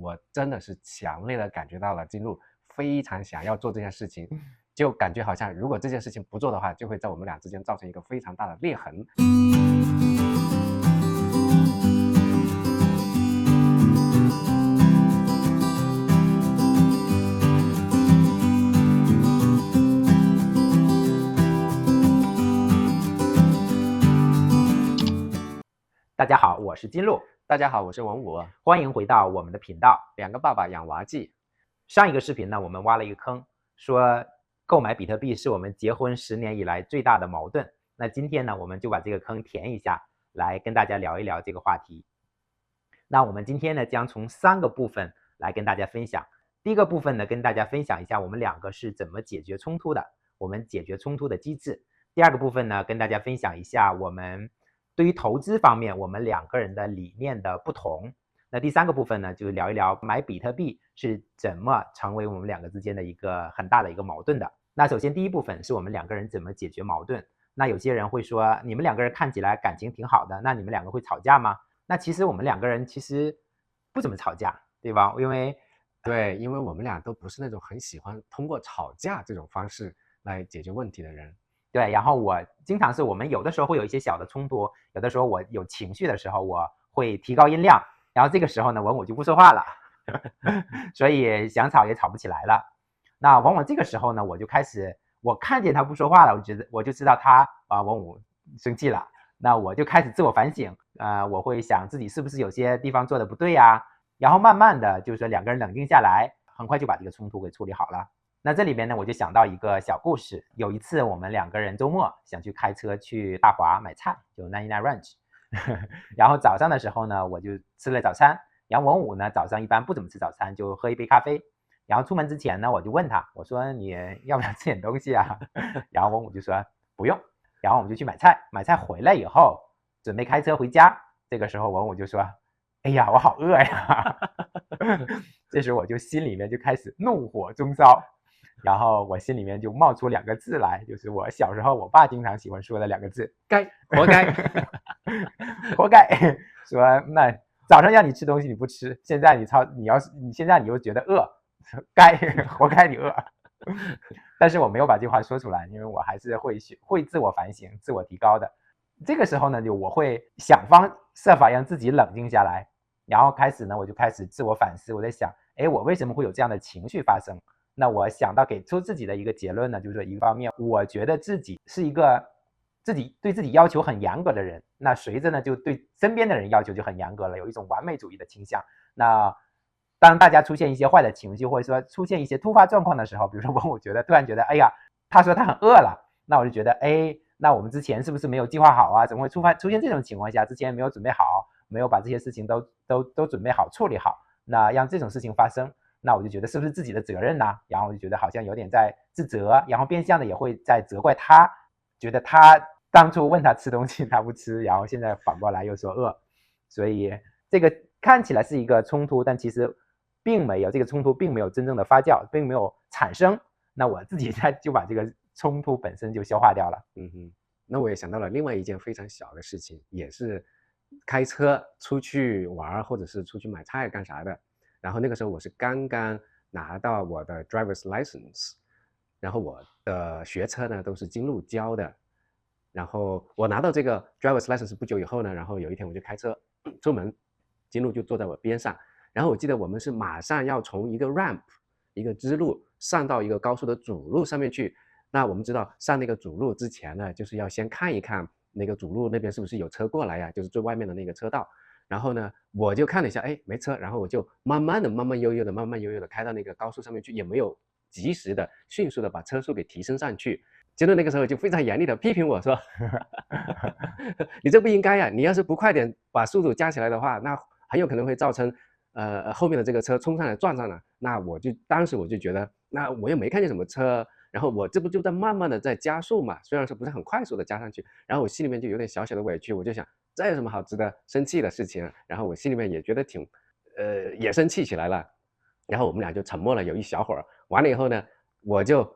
我真的是强烈的感觉到了金路非常想要做这件事情，就感觉好像如果这件事情不做的话，就会在我们俩之间造成一个非常大的裂痕。大家好，我是金路。大家好，我是文武，欢迎回到我们的频道两个爸爸养娃记。上一个视频呢，我们挖了一个坑，说购买比特币是我们结婚10年以来最大的矛盾。那今天呢，我们就把这个坑填一下，来跟大家聊一聊这个话题。那我们今天呢，将从3个部分来跟大家分享。第一个部分呢，跟大家分享一下我们2个是怎么解决冲突的，我们解决冲突的机制。第二个部分呢，跟大家分享一下我们对于投资方面我们2个人的理念的不同。那第3个部分呢，就聊一聊买比特币是怎么成为我们2个之间的一个很大的一个矛盾的。那首先第一部分是我们2个人怎么解决矛盾。那有些人会说，你们2个人看起来感情挺好的，那你们2个会吵架吗？那其实我们2个人其实不怎么吵架，对吧？因为我们俩都不是那种很喜欢通过吵架这种方式来解决问题的人。对，然后我经常是我们有的时候会有一些小的冲突，有的时候我有情绪的时候，我会提高音量，然后这个时候呢，文武就不说话了，所以想吵也吵不起来了。那往往这个时候呢，我就开始，我看见他不说话了，我就知道他文武生气了，那我就开始自我反省，我会想自己是不是有些地方做的不对呀，然后慢慢的就是说2个人冷静下来，很快就把这个冲突给处理好了。那这里边呢，我就想到一个小故事。有一次我们2个人周末想去开车去大华买菜，就99 Ranch 然后早上的时候呢，我就吃了早餐，然后文武呢早上一般不怎么吃早餐，就喝一杯咖啡。然后出门之前呢，我就问他，我说你要不要吃点东西啊？然后文武就说不用。然后我们就去买菜，买菜回来以后准备开车回家，这个时候文武就说，哎呀，我好饿呀。这时候我就心里面就开始怒火中烧，然后我心里面就冒出2个字来，就是我小时候我爸经常喜欢说的2个字，该，活该。活该。说那早上让你吃东西你不吃，现在你现在你又觉得饿，该，活该你饿。但是我没有把这句话说出来，因为我还是会自我反省自我提高的。这个时候呢，就我会想方设法让自己冷静下来，然后开始呢，我就开始自我反思。我在想，我为什么会有这样的情绪发生？那我想到给出自己的一个结论呢，就是说一个方面，我觉得自己是一个对自己要求很严格的人，那随着呢就对身边的人要求就很严格了，有一种完美主义的倾向。那当大家出现一些坏的情绪，或者说出现一些突发状况的时候，比如说我突然觉得，哎呀，他说他很饿了，那我就觉得，那我们之前是不是没有计划好啊？怎么会出现这种情况下？之前没有准备好，没有把这些事情都准备好处理好，那让这种事情发生，那我就觉得是不是自己的责任呢？然后我就觉得好像有点在自责，然后变相的也会在责怪他，觉得他当初问他吃东西他不吃，然后现在反过来又说饿，所以这个看起来是一个冲突，但其实并没有，这个冲突并没有真正的发酵，并没有产生，那我自己就把这个冲突本身就消化掉了。那我也想到了另外一件非常小的事情，也是开车出去玩或者是出去买菜干啥的。然后那个时候我是刚刚拿到我的 driver's license， 然后我的学车呢都是金路教的。然后我拿到这个 driver's license 不久以后呢，然后有一天我就开车出门，金路就坐在我边上。然后我记得我们是马上要从一个 ramp 一个支路上到一个高速的主路上面去。那我们知道上那个主路之前呢，就是要先看一看那个主路那边是不是有车过来呀，就是最外面的那个车道。然后呢，我就看了一下，没车，然后我就慢慢悠悠的开到那个高速上面去，也没有及时的迅速的把车速给提升上去。结果那个时候就非常严厉的批评我说你这不应该呀，你要是不快点把速度加起来的话，那很有可能会造成后面的这个车冲上来撞上了。那当时我就觉得，那我又没看见什么车，然后我这不就在慢慢的在加速嘛，虽然说不是很快速的加上去，然后我心里面就有点小小的委屈，我就想这有什么好值得生气的事情，然后我心里面也觉得也生气起来了。然后我们俩就沉默了有一小会儿，完了以后呢，我就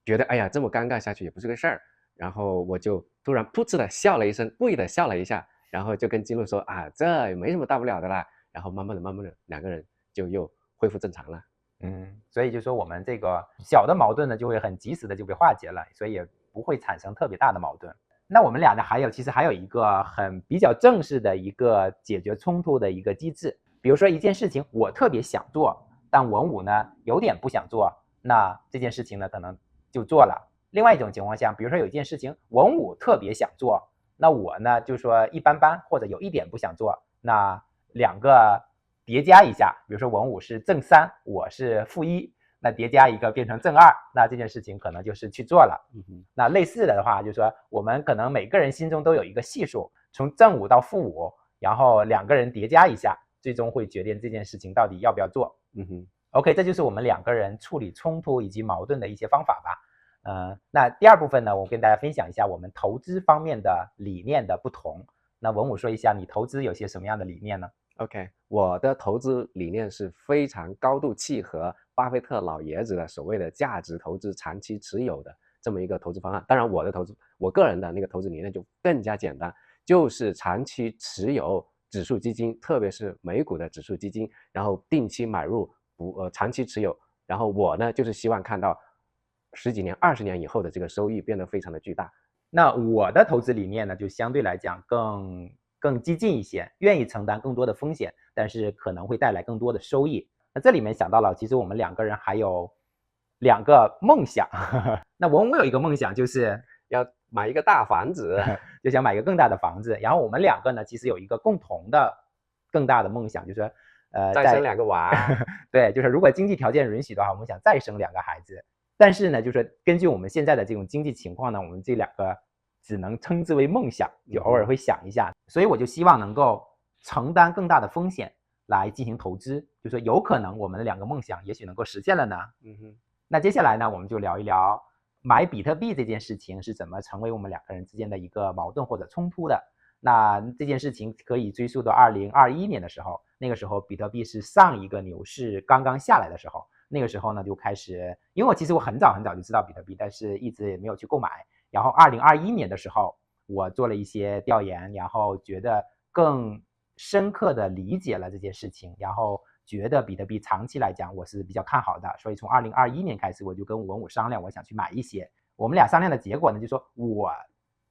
觉得哎呀这么尴尬下去也不是个事儿，然后我就突然噗嗤的笑了一声，故意的笑了一下，然后就跟金路说啊，这也没什么大不了的啦。然后慢慢的2个人就又恢复正常了。所以就说我们这个小的矛盾呢，就会很及时的就被化解了，所以也不会产生特别大的矛盾。那我们俩呢，其实还有一个比较正式的一个解决冲突的一个机制。比如说一件事情我特别想做，但文武呢有点不想做，那这件事情呢可能就做了。另外一种情况下，比如说有一件事情文武特别想做，那我呢就说一般般或者有一点不想做，那两个叠加一下，比如说文武是正3，我是负1，那叠加一个变成正2，那这件事情可能就是去做了。那类似的话，就是说我们可能每个人心中都有一个系数，从正5到负5，然后两个人叠加一下，最终会决定这件事情到底要不要做。OK， 这就是我们两个人处理冲突以及矛盾的一些方法吧。那第二部分呢，我跟大家分享一下我们投资方面的理念的不同。那文武说一下你投资有些什么样的理念呢？ OK， 我的投资理念是非常高度契合巴菲特老爷子的所谓的价值投资长期持有的这么一个投资方案。当然我个人的那个投资理念就更加简单，就是长期持有指数基金，特别是美股的指数基金，然后定期买入，长期持有。然后我呢就是希望看到10几年、20年以后的这个收益变得非常的巨大。那我的投资理念呢，就相对来讲更激进一些，愿意承担更多的风险，但是可能会带来更多的收益。那这里面想到了，其实我们两个人还有2个梦想。那我有一个梦想就是要买一个大房子，就想买一个更大的房子。然后我们两个呢，其实有一个共同的更大的梦想，就是说再生2个娃。对，就是如果经济条件允许的话，我们想再生2个孩子。但是呢，就是根据我们现在的这种经济情况呢，我们这2个只能称之为梦想，就偶尔会想一下。所以我就希望能够承担更大的风险来进行投资，就说有可能我们的2个梦想也许能够实现了呢。那接下来呢，我们就聊一聊买比特币这件事情是怎么成为我们2个人之间的一个矛盾或者冲突的。那这件事情可以追溯到2021年的时候，那个时候比特币是上一个牛市刚刚下来的时候。那个时候呢，就开始，因为其实我很早就知道比特币，但是一直也没有去购买。然后2021年的时候，我做了一些调研，然后觉得更深刻的理解了这件事情，然后觉得比特币长期来讲我是比较看好的，所以从2021年开始，我就跟文武商量，我想去买一些。我们俩商量的结果呢，就说我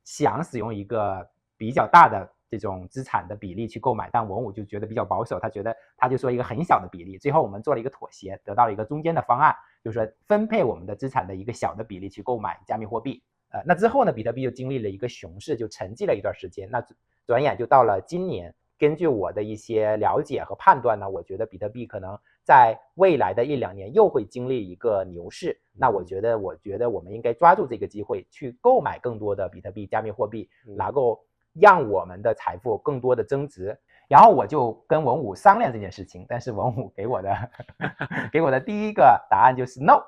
想使用一个比较大的这种资产的比例去购买，但文武就觉得比较保守，他就说一个很小的比例。最后我们做了一个妥协，得到了一个中间的方案，就是说分配我们的资产的一个小的比例去购买加密货币。那之后呢，比特币就经历了一个熊市，就沉寂了一段时间。那转眼就到了今年，根据我的一些了解和判断呢，我觉得比特币可能在未来的1-2年又会经历一个牛市。那我觉得我们应该抓住这个机会去购买更多的比特币加密货币，能够让我们的财富更多的增值。然后我就跟文武商量这件事情，但是文武给我的第一个答案就是 no，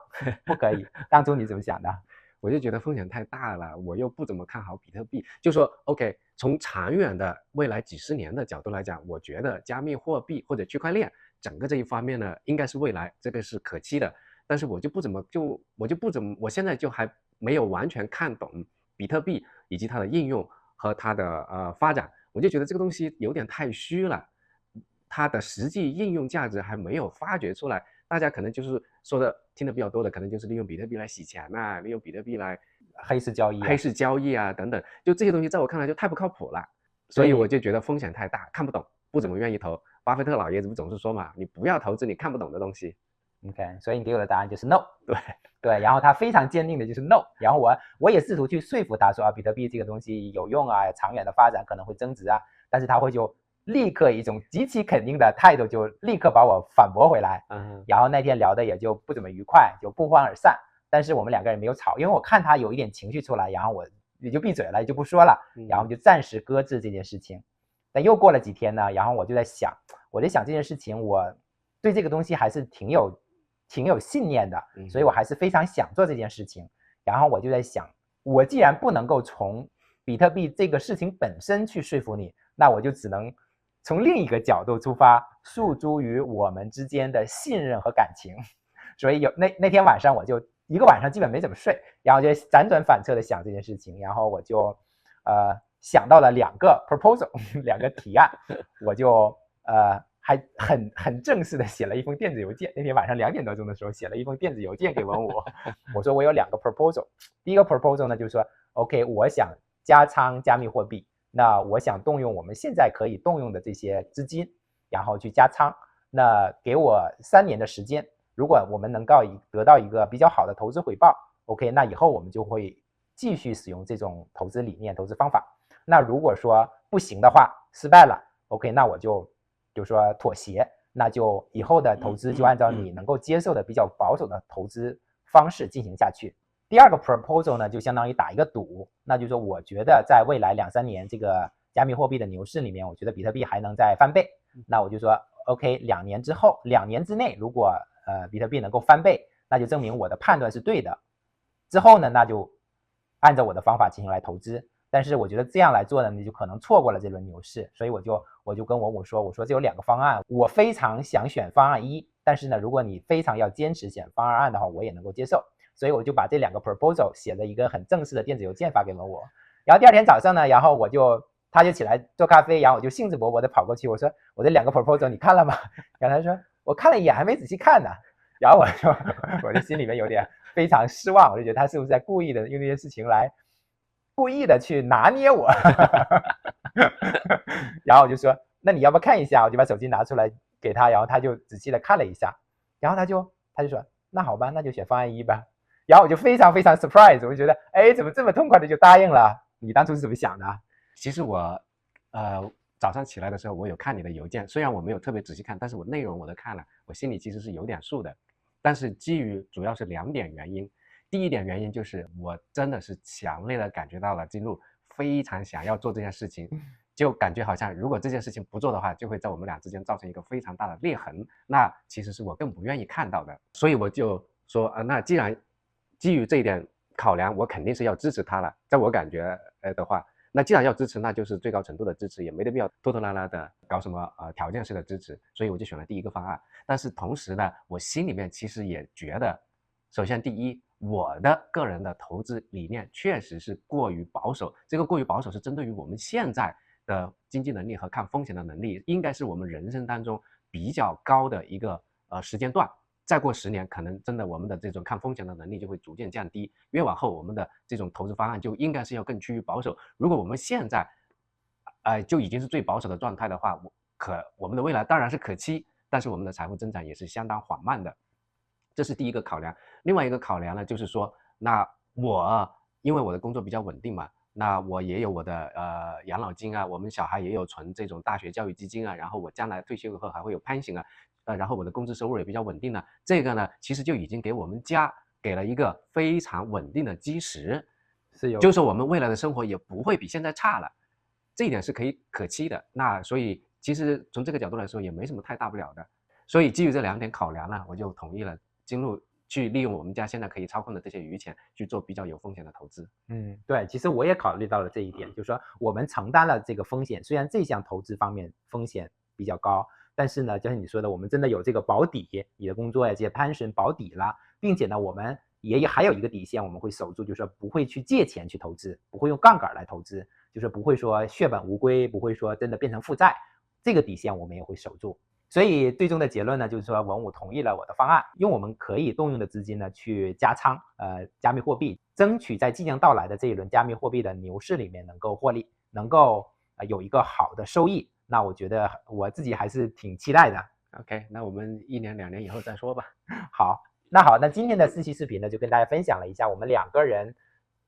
不可以。当初你怎么想的？我就觉得风险太大了，我又不怎么看好比特币，就说 OK， 从长远的未来几十年的角度来讲，我觉得加密货币或者区块链整个这一方面呢，应该是未来，这个是可期的。但是我现在就还没有完全看懂比特币以及它的应用和它的发展，我就觉得这个东西有点太虚了，它的实际应用价值还没有发掘出来。大家可能就是说的听得比较多的，可能就是利用比特币来洗钱啊，利用比特币来黑市交易啊等等，就这些东西在我看来就太不靠谱了，所以我就觉得风险太大，看不懂，不怎么愿意投。巴菲特老爷子不总是说嘛，你不要投资你看不懂的东西。OK， 所以你给我的答案就是 no。 对，然后他非常坚定的就是 no， 然后我也试图去说服他说比特币这个东西有用啊，长远的发展可能会增值啊，但是他会就立刻一种极其肯定的态度就立刻把我反驳回来。然后那天聊的也就不怎么愉快，就不欢而散。但是我们2个人没有吵，因为我看他有一点情绪出来，然后我也就闭嘴了，也就不说了，然后就暂时搁置这件事情。但又过了几天呢，然后我就在想这件事情，我对这个东西还是挺有信念的，所以我还是非常想做这件事情。然后我就在想，我既然不能够从比特币这个事情本身去说服你，那我就只能从另一个角度出发，诉诸于我们之间的信任和感情。所以那天晚上我就一个晚上基本没怎么睡，然后就辗转反侧的想这件事情，然后我就想到了2个 proposal 2个提案，我就还很正式的写了一封电子邮件，那天晚上2点多钟的时候写了一封电子邮件给文武，我说我有2个 proposal， 第一个 proposal 呢就是说 OK 我想加仓加密货币，那我想动用我们现在可以动用的这些资金，然后去加仓，那给我3年的时间，如果我们能够得到一个比较好的投资回报 OK 那以后我们就会继续使用这种投资理念投资方法，那如果说不行的话失败了 OK 那我就说妥协，那就以后的投资就按照你能够接受的比较保守的投资方式进行下去。第二个 proposal 呢就相当于打一个赌，那就是说我觉得在未来2-3年这个加密货币的牛市里面，我觉得比特币还能再翻倍，那我就说 OK 2年之后2年之内如果比特币能够翻倍，那就证明我的判断是对的，之后呢那就按照我的方法进行来投资，但是我觉得这样来做呢你就可能错过了这轮牛市，所以我就跟文武说，我说这有2个方案，我非常想选方案1，但是呢如果你非常要坚持选方案2的话我也能够接受，所以我就把这2个 proposal 写了一个很正式的电子邮件发给文武，然后第2天早上呢，然后他就起来做咖啡，然后我就兴致勃勃的跑过去，我说我这2个 proposal 你看了吗？然后他说我看了一眼还没仔细看呢，然后我就心里面有点非常失望，我就觉得他是不是在故意的用这些事情来故意的去拿捏我然后我就说那你要不要看一下，我就把手机拿出来给他，然后他就仔细的看了一下，然后他就说那好吧，那就选方案1吧，然后我就非常非常 surprise， 我就觉得哎怎么这么痛快的就答应了，你当初是怎么想的？其实我早上起来的时候我有看你的邮件，虽然我没有特别仔细看，但是我内容我都看了，我心里其实是有点数的，但是基于主要是2点原因。第一点原因就是我真的是强烈的感觉到了金路非常想要做这件事情，就感觉好像如果这件事情不做的话，就会在我们俩之间造成一个非常大的裂痕，那其实是我更不愿意看到的。所以我就说那既然基于这一点考量，我肯定是要支持他了，在我感觉的话，那既然要支持，那就是最高程度的支持，也没得必要拖拖拉拉的搞什么条件式的支持，所以我就选了第一个方案。但是同时呢，我心里面其实也觉得，首先第一，我的个人的投资理念确实是过于保守，这个过于保守是针对于我们现在的经济能力和抗风险的能力，应该是我们人生当中比较高的一个时间段。再过10年，可能真的我们的这种抗风险的能力就会逐渐降低，越往后我们的这种投资方案就应该是要更趋于保守。如果我们现在就已经是最保守的状态的话，我们的未来当然是可期，但是我们的财富增长也是相当缓慢的，这是第一个考量。另外一个考量呢，就是说那我因为我的工作比较稳定嘛，那我也有我的养老金啊，我们小孩也有存这种大学教育基金啊，然后我将来退休以后还会有攀行啊，然后我的工资收入也比较稳定呢，这个呢其实就已经给我们家给了一个非常稳定的基石，就是说我们未来的生活也不会比现在差了，这一点是可期的。那所以其实从这个角度来说也没什么太大不了的，所以基于这2点考量呢，我就同意了金路去利用我们家现在可以操控的这些余钱去做比较有风险的投资。对，其实我也考虑到了这一点，就是说我们承担了这个风险，虽然这项投资方面风险比较高，但是呢，就像你说的，我们真的有这个保底，你的工作呀这些passion保底了，并且呢，我们也还有一个底线，我们会守住，就是说不会去借钱去投资，不会用杠杆来投资，就是不会说血本无归，不会说真的变成负债，这个底线我们也会守住。所以最终的结论呢，就是说文武同意了我的方案，用我们可以动用的资金呢去加仓加密货币，争取在即将到来的这一轮加密货币的牛市里面能够获利，能够有一个好的收益。那我觉得我自己还是挺期待的。OK， 那我们1年2年以后再说吧。好，那今天的4期视频呢，就跟大家分享了一下我们2个人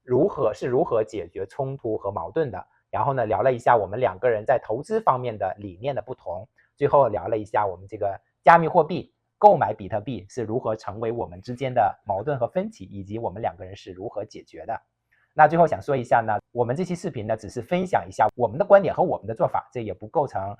如何解决冲突和矛盾的，然后呢聊了一下我们2个人在投资方面的理念的不同，最后聊了一下我们这个加密货币购买比特币是如何成为我们之间的矛盾和分歧，以及我们2个人是如何解决的。那最后想说一下呢，我们这期视频呢只是分享一下我们的观点和我们的做法，这也不构成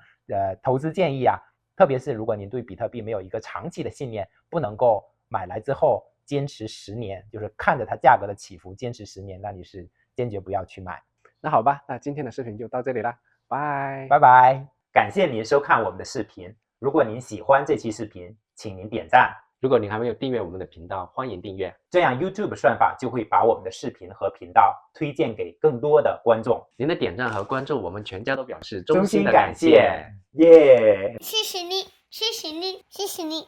投资建议啊。特别是如果您对比特币没有一个长期的信念，不能够买来之后坚持10年，就是看着它价格的起伏坚持10年，那你是坚决不要去买。那好吧，那今天的视频就到这里了，拜拜。感谢您收看我们的视频，如果您喜欢这期视频，请您点赞、如果您还没有订阅我们的频道，欢迎订阅，这样 YouTube 算法就会把我们的视频和频道推荐给更多的观众。您的点赞和关注，我们全家都表示衷心衷心的感谢，感谢。耶！谢谢你，谢谢你，谢谢你。